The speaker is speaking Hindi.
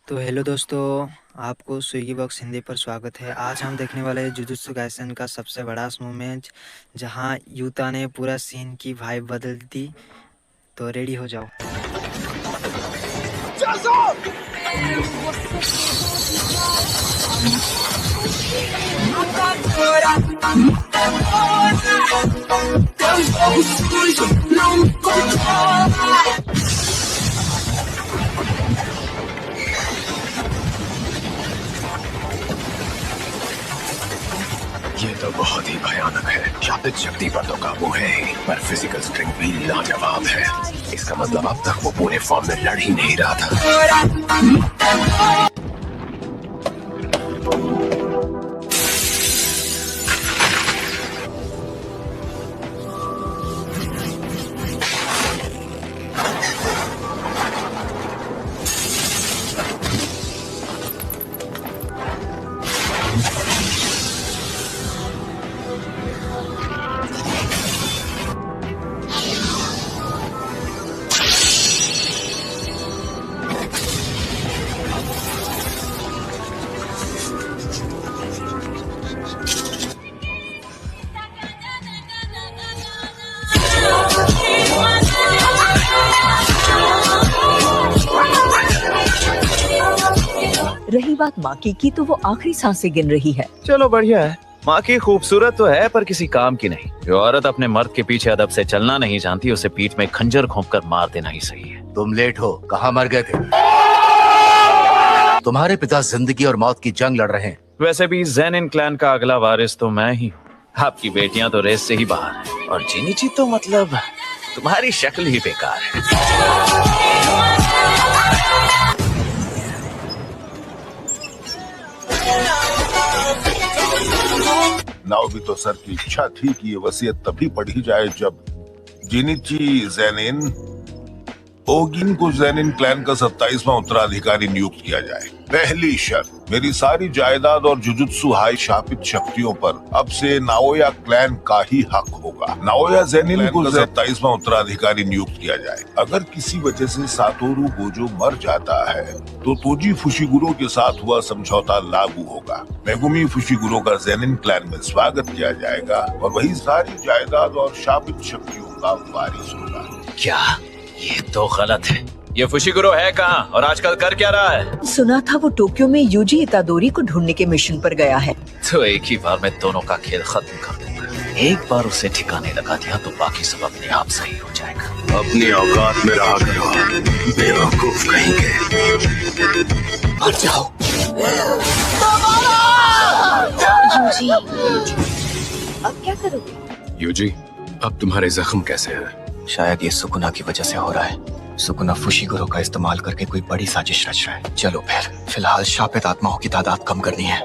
तो हेलो दोस्तों, आपको स्विगी बॉक्स हिंदी पर स्वागत है। आज हम देखने वाले हैं जुजुत्सु काइसेन का सबसे बड़ा स्नो मैच, जहां यूता ने पूरा सीन की वाइब बदल दी। तो रेडी हो जाओ। ये तो बहुत ही भयानक है। शाब्दिक शक्ति पर तो काबू है ही, पर फिजिकल स्ट्रेंथ भी लाजवाब है। इसका मतलब अब तक वो पूरे फॉर्म में लड़ ही नहीं रहा था। रही बात माँ की तो वो आखिरी सांसें गिन रही है। चलो बढ़िया है। माँ की खूबसूरत तो है पर किसी काम की नहीं। जो औरत अपने मर्द के पीछे अदब से चलना नहीं जानती, उसे पीठ में खंजर घोंपकर मार देना ही सही है। तुम लेट हो, कहाँ मर गए थे? तुम्हारे पिता जिंदगी और मौत की जंग लड़ रहे हैं। वैसे भी ज़ेनिन क्लैन का अगला वारिस तो मैं ही हूँ। आपकी बेटियां तो रेस से ही बाहर हैं। और जिनिची तो मतलब तुम्हारी शक्ल ही बेकार है। नाओबितो सर की इच्छा थी कि ये वसीयत तभी पढ़ी जाए जब जिनिची ज़ेनिन ओगिन को ज़ेनिन क्लैन का 27वां उत्तराधिकारी नियुक्त किया जाए। पहली शर्त, मेरी सारी जायदाद और जुजुत्सु हाई शापित शक्तियों पर अब से नाओया क्लैन का ही हक होगा। नाओया ज़ेनिन को 27वां उत्तराधिकारी नियुक्त किया जाए। अगर किसी वजह से सातोरू गोजो मर जाता है तो तोजी फुशिगुरो के साथ हुआ समझौता लागू होगा। मेगुमी फुशिगुरो का ज़ेनिन क्लैन में स्वागत किया जाएगा और वही सारी जायदाद और शापित शक्तियों का वारिस होगा। क्या? ये तो गलत है। ये फुशिगुरो है कहाँ और आजकल कर क्या रहा है? सुना था वो टोक्यो में यूजी इतादोरी को ढूंढने के मिशन पर गया है। तो एक ही बार में दोनों का खेल खत्म कर दूंगा। एक बार उसे ठिकाने लगा दिया तो बाकी सब अपने आप सही हो जाएगा। अपनी औकात में रहा करो, बेवकूफ कहेंगे। हट जाओ। यूजी, अब क्या करोगे? यूजी, अब तुम्हारे जख्म कैसे हैं? शायद ये सुकुना की वजह से हो रहा है। सुकुना फुशिगुरो का इस्तेमाल करके कोई बड़ी साजिश रच रहा है। चलो फिलहाल शापित आत्माओं की तादाद कम करनी है।